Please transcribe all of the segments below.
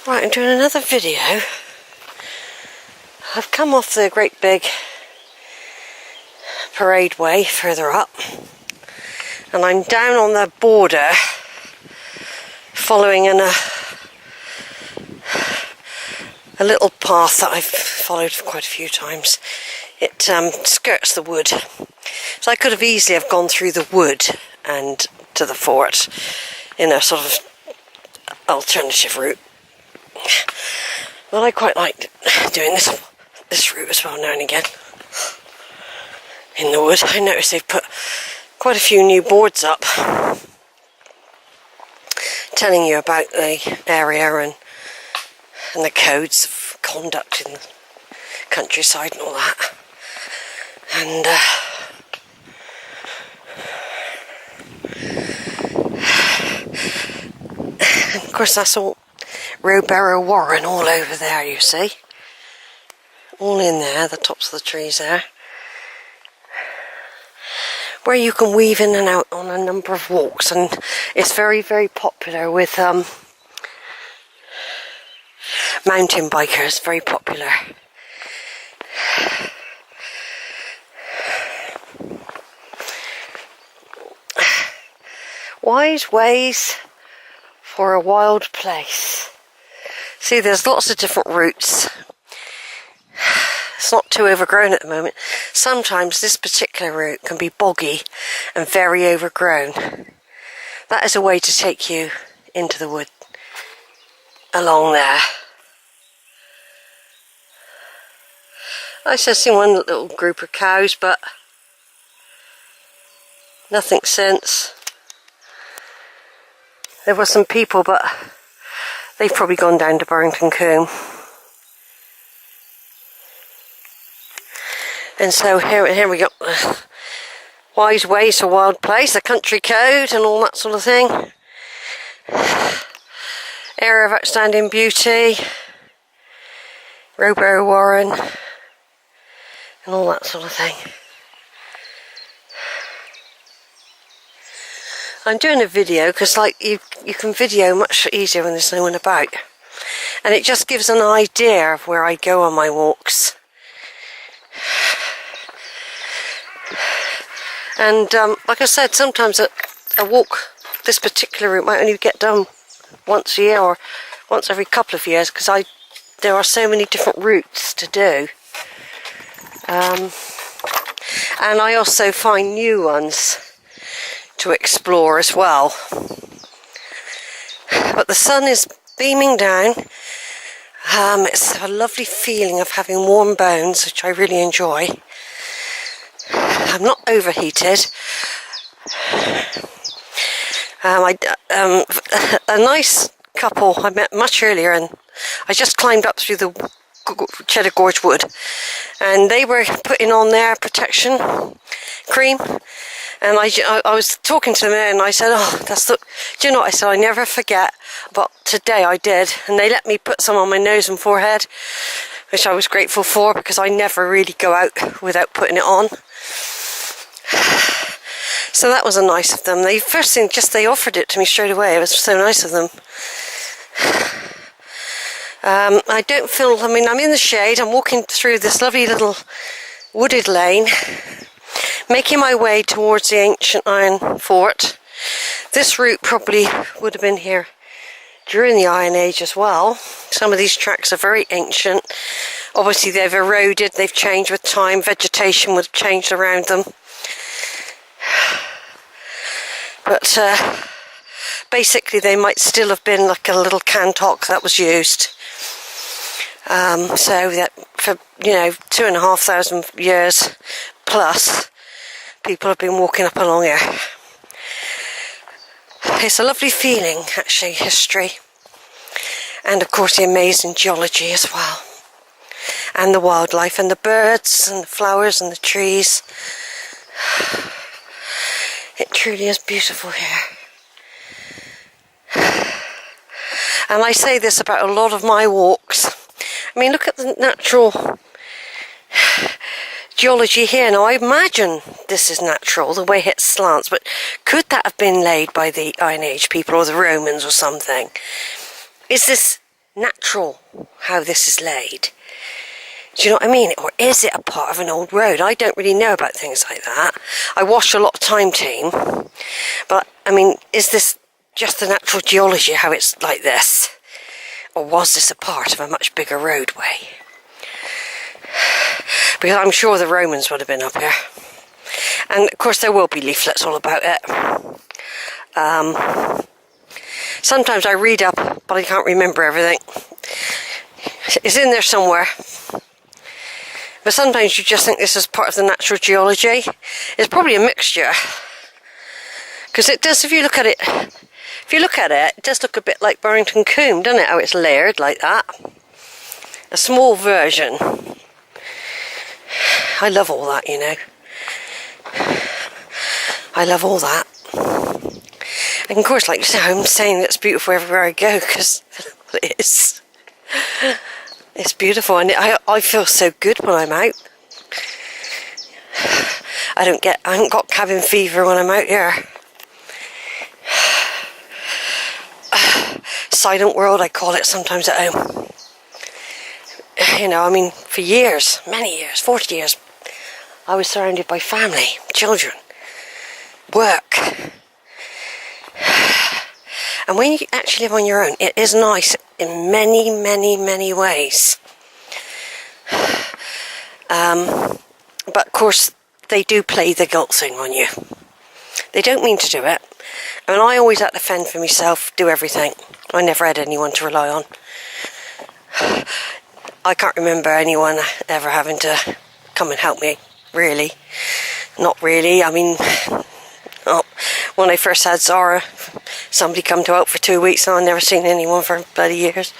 Right, I'm doing another video. I've come off the great big parade way further up, and I'm down on the border following a little path that I've followed quite a few times. It skirts the wood, so I could have easily have gone through the wood and to the fort in a sort of alternative route. Well, I quite like doing this route as well now and again. In the wood, I noticed they've put quite a few new boards up telling you about the area and the codes of conduct in the countryside and all that. And of course that's all Rowberrow Warren all over there, you see. All in there, the tops of the trees there. Where you can weave in and out on a number of walks, and it's very, very popular with mountain bikers, very popular. Wise ways for a wild place. See, there's lots of different routes. It's not too overgrown at the moment. Sometimes this particular route can be boggy and very overgrown. That is a way to take you into the wood along there. I just seen one little group of cows, but nothing since. There were some people, but they've probably gone down to Burrington Combe. And so here we got wise ways for wild place, the country code and all that sort of thing. Area of outstanding beauty, Rowberrow Warren, and all that sort of thing. I'm doing a video because, like, you can video much easier when there's no one about, and it just gives an idea of where I go on my walks. And like I said, sometimes a walk this particular route might only get done once a year or once every couple of years, because there are so many different routes to do. And I also find new ones to explore as well. But the sun is beaming down. It's a lovely feeling of having warm bones, which I really enjoy. I'm not overheated. A nice couple I met much earlier, and I just climbed up through the Cheddar Gorge Wood, and they were putting on their protection cream, and I was talking to them and I said, do you know what I said, I never forget, but today I did, and they let me put some on my nose and forehead, which I was grateful for, because I never really go out without putting it on. So that was nice of them. They offered it to me straight away. It was so nice of them. I don't feel, I'm in the shade. I'm walking through this lovely little wooded lane, making my way towards the ancient iron fort. This route probably would have been here during the Iron Age as well. Some of these tracks are very ancient. Obviously they've eroded, they've changed with time, vegetation would have changed around them. But basically they might still have been like a little cantock that was used. So that for 2,500 years plus, people have been walking up along here. It's a lovely feeling, actually, history. And of course the amazing geology as well. And the wildlife and the birds and the flowers and the trees. It truly is beautiful here. And I say this about a lot of my walks. Look at the natural geology here. Now, I imagine this is natural, the way it slants, but could that have been laid by the Iron Age people or the Romans or something? Is this natural how this is laid? Do you know what I mean? Or is it a part of an old road? I don't really know about things like that. I watch a lot of Time Team, but I mean, is this just the natural geology, how it's like this? Or was this a part of a much bigger roadway? Because I'm sure the Romans would have been up here. And of course there will be leaflets all about it. Sometimes I read up, but I can't remember everything. It's in there somewhere. But sometimes you just think this is part of the natural geology. It's probably a mixture. Because it does, if you look at it, it does look a bit like Burrington Combe, doesn't it? How it's layered like that. A small version. I love all that, you know. I love all that. And of course, like you say, I'm saying it's beautiful everywhere I go, because it is. It's beautiful, and I feel so good when I'm out. I haven't got cabin fever when I'm out here. Silent world, I call it sometimes at home. You know, I mean, for years, many years, 40 years, I was surrounded by family, children, work. And when you actually live on your own, it is nice in many, many, many ways. But of course, they do play the guilt thing on you. They don't mean to do it. I mean, I always had to fend for myself, do everything. I never had anyone to rely on. I can't remember anyone ever having to come and help me, really. Not really. I mean, when I first had Zara, somebody come to help for 2 weeks, and I've never seen anyone for bloody years.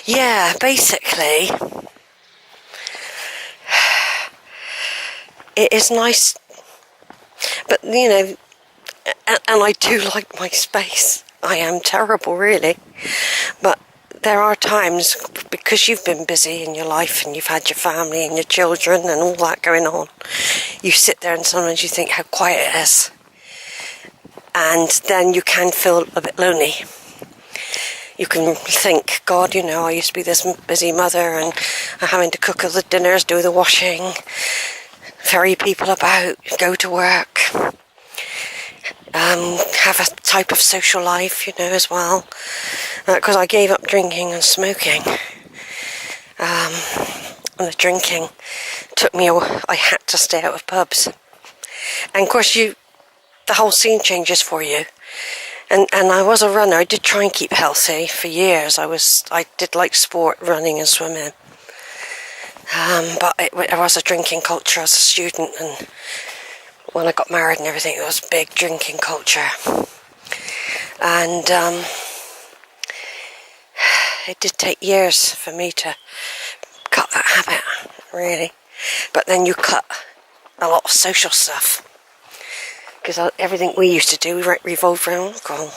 Yeah, basically, it is nice, but you know, and I do like my space. I am terrible, really, but there are times, because you've been busy in your life and you've had your family and your children and all that going on, you sit there and sometimes you think how quiet it is, and then you can feel a bit lonely. You can think, God, you know, I used to be this busy mother, and I'm having to cook all the dinners, do the washing, ferry people about, go to work, have a type of social life, you know, as well. Because I gave up drinking and smoking. And the drinking took me away. I had to stay out of pubs. And of course, the whole scene changes for you. And I was a runner. I did try and keep healthy for years. I did like sport, running and swimming. But it was a drinking culture as a student, and when I got married and everything, it was a big drinking culture. And it did take years for me to cut that habit, really. But then you cut a lot of social stuff. Because everything we used to do revolved around alcohol.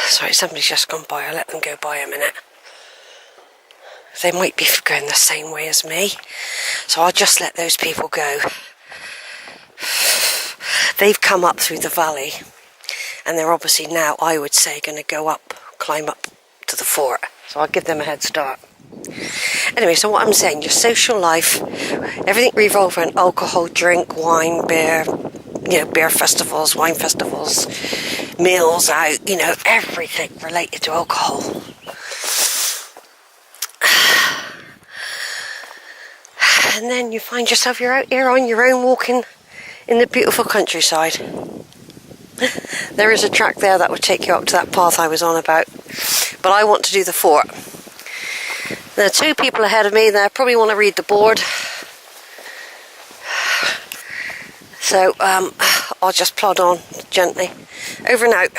Sorry, somebody's just gone by. I'll let them go by a minute. They might be going the same way as me, so I'll just let those people go. They've come up through the valley, and they're obviously now, I would say, going to climb up to the fort. So I'll give them a head start. Anyway, so what I'm saying, your social life, everything revolves around alcohol, drink, wine, beer, you know, beer festivals, wine festivals, meals out, you know, everything related to alcohol. And then you find yourself, you're out here on your own, walking in the beautiful countryside. There is a track there that would take you up to that path I was on about. But I want to do the fort. There are two people ahead of me. They probably want to read the board. So I'll just plod on gently. Over and out.